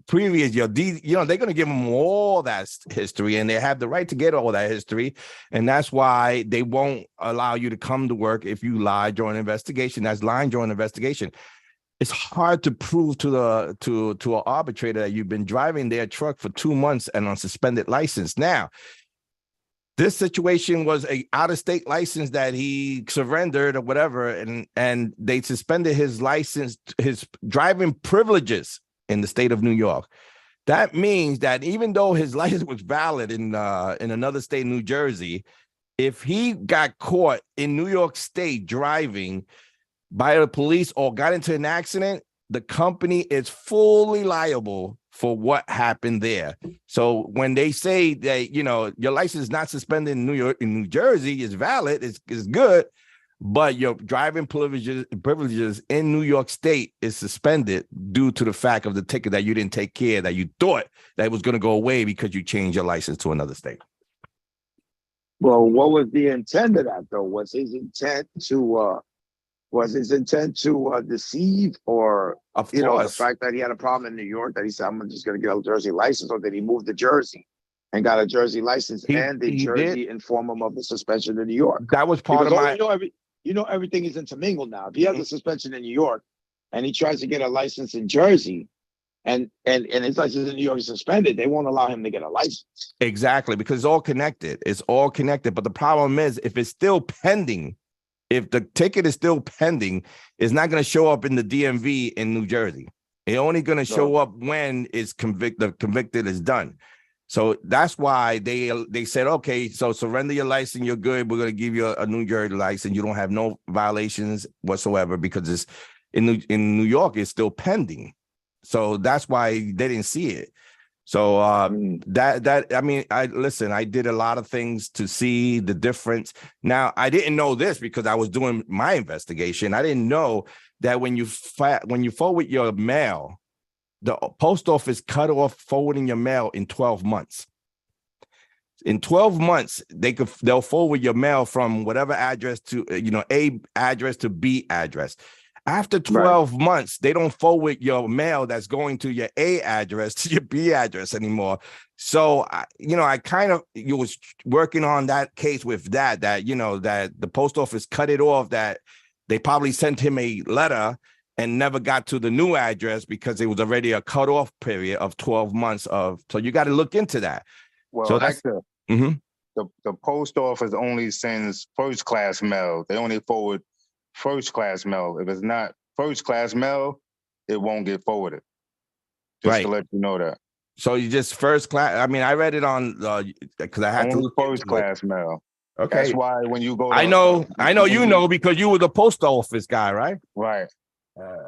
previous, they're going to give them all that history, and they have the right to get all that history. And that's why they won't allow you to come to work if you lie during an investigation. That's lying during an investigation. It's hard to prove to an arbitrator that you've been driving their truck for 2 months and on suspended license. Now, this situation was a out-of-state license that he surrendered or whatever, and they suspended his license, his driving privileges in the state of New York. That means that even though his license was valid in another state, New Jersey, if he got caught in New York State driving by the police or got into an accident, the company is fully liable for what happened there. So when they say that, your license is not suspended in New Jersey, is valid, is good, but your driving privileges in New York State is suspended due to the fact of the ticket that you didn't take care, that you thought that it was going to go away because you changed your license to another state. Well, what was the intent of that, though? Was his intent to deceive, or the fact that he had a problem in New York that he said, I'm just going to get a Jersey license, or did he move to Jersey and got a Jersey license and did Jersey inform him of the suspension in New York? That was part of my... everything is intermingled now. If he has a suspension in New York and he tries to get a license in Jersey, and his license in New York is suspended, they won't allow him to get a license. Exactly, because it's all connected. It's all connected. But the problem is, if it's still pending, if the ticket is still pending, it's not going to show up in the DMV in New Jersey. It's only going to show up when it's convicted is done. So that's why they said, okay, so surrender your license, you're good. We're going to give you a New Jersey license. You don't have no violations whatsoever because it's in New York, it's still pending. So that's why they didn't see it. So I did a lot of things to see the difference. Now, I didn't know this because I was doing my investigation. I didn't know that when you forward your mail, the post office cut off forwarding your mail in 12 months. In 12 months, they'll forward your mail from whatever address to A address to B address. After 12 months, they don't forward your mail that's going to your A address to your B address anymore. So, I kind of was working on that case with that the post office cut it off, that they probably sent him a letter and never got to the new address because it was already a cutoff period of 12 months so you got to look into that. Well, so that's the post office only sends first class mail. They only forward first class mail. If it's not first class mail, it won't get forwarded. Just to let you know that. So you just first class. I mean, I read it on because I had only to first class mail. Okay, that's why when you go, I know because you were the post office guy, right? Right.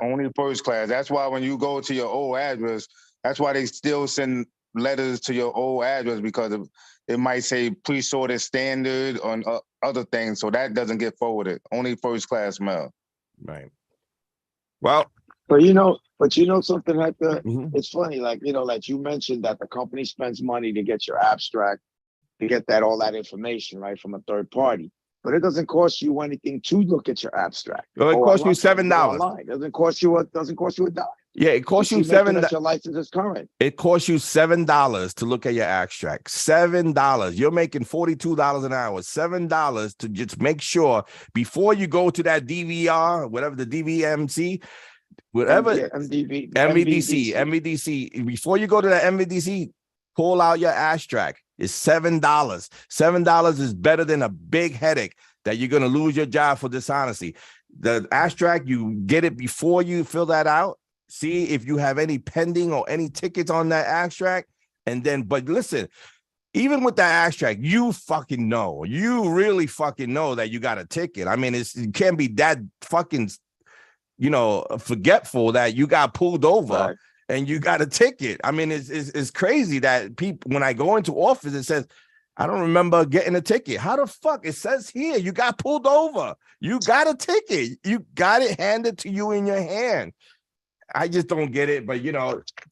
Only first class. That's why when you go to your old address, that's why they still send letters to your old address, because it might say pre-sorted standard on other things, so that doesn't get forwarded. Only first class mail. Right. Well, But you know something like that. mhm. It's funny, like like you mentioned that the company spends money to get your abstract, to get all that information right from a third party. But it doesn't cost you anything to look at your abstract. Well, it costs you $7. Online. Doesn't cost you a dime. Yeah, it costs you Just making $7. that your license is current. It costs you $7 to look at your abstract. $7. You're making $42 an hour. $7 to just make sure before you go to that DVR, whatever the DVMC, whatever MVDC. Before you go to that MVDC, pull out your abstract. It's $7. $7 is better than a big headache that you're gonna lose your job for dishonesty. The abstract, you get it before you fill that out. See if you have any pending or any tickets on that abstract. And then, but listen, even with that abstract, you fucking know, you really fucking know that you got a ticket. I mean, it can't be that fucking, forgetful that you got pulled over Right. and you got a ticket. I mean, it's crazy that people, when I go into office, it says, I don't remember getting a ticket. How the fuck? It says here, you got pulled over. You got a ticket. You got it handed to you in your hand. I just don't get it, but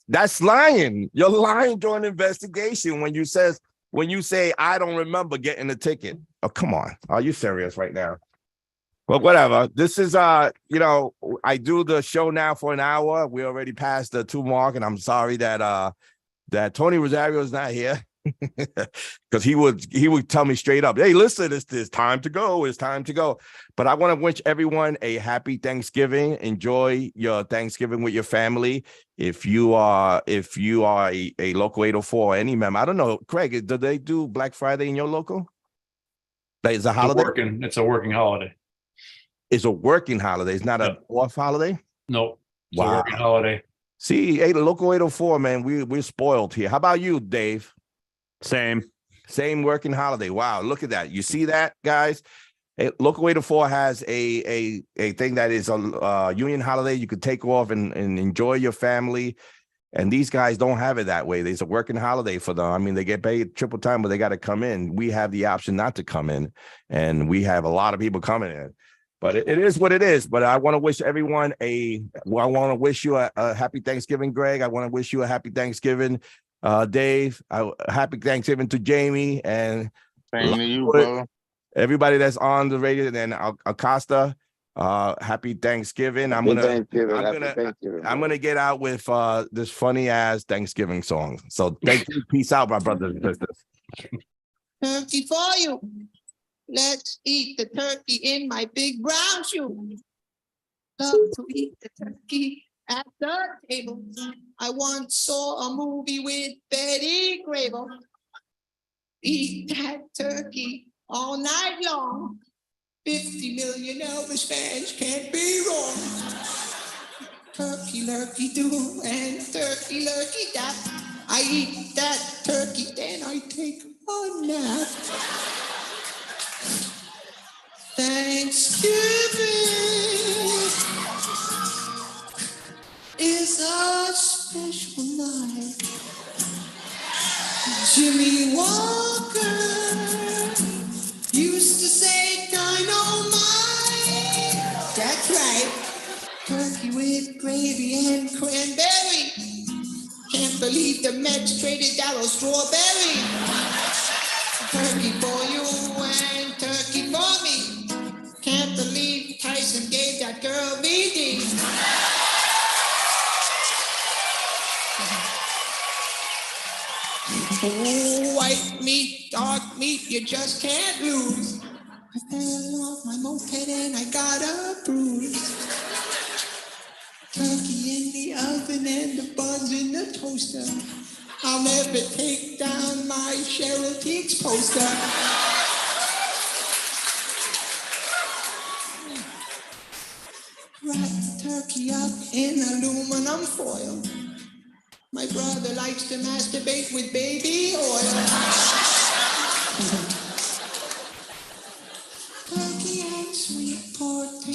that's lying. You're lying during investigation when you say I don't remember getting a ticket. Oh, come on. Are you serious right now? Well, whatever. This is I do the show now for an hour. We already passed the 2 mark, and I'm sorry that Tony Rosario is not here. Because he would tell me straight up, hey, listen, it's time to go. It's time to go. But I want to wish everyone a happy Thanksgiving. Enjoy your Thanksgiving with your family. If you are a local 804 or any member, I don't know, Craig, do they do Black Friday in your local? Like, it's a holiday. It's a working holiday. It's a working holiday. It's not an off holiday. No. It's Wow. a working holiday. See, the local 804, man, we're spoiled here. How about you, Dave? Same working holiday. Wow, look at that. You see that, guys? Local 804 has a thing that is a union holiday. You could take off and enjoy your family. And these guys don't have it that way. There's a working holiday for them. I mean, they get paid triple time, but they got to come in. We have the option not to come in. And we have a lot of people coming in. But it is what it is. But I want to wish everyone I want to wish you a happy Thanksgiving, Greg. I want to wish you a happy Thanksgiving, Dave. Happy Thanksgiving to Jamie and Same to you, brother. everybody that's on the radio. And then Acosta, happy Thanksgiving. I'm gonna get out with this funny ass Thanksgiving song. So thank you. Peace out, my brothers and sisters. Turkey for you. Let's eat the turkey in my big brown shoe. Love to eat the turkey at the table. I once saw a movie with Betty Grable. Eat that turkey all night long. 50 million Elvis fans can't be wrong. Turkey lurkey do and turkey lurkey dap. I eat that turkey, then I take a nap. Thanksgiving is a special night. Jimmy Walker used to say dynamite. That's right. Turkey with gravy and cranberry. Can't believe the Mets traded Dallas Strawberry. Turkey for you and turkey for me. Can't believe Tyson gave that girl VD. White meat, dark meat, you just can't lose. I fell off my moped and I got a bruise. Turkey in the oven and the buns in the toaster. I'll never take down my Cheryl Teague's poster. Wrap the turkey up in aluminum foil. My brother likes to masturbate with baby oil. Turkey and sweet potato.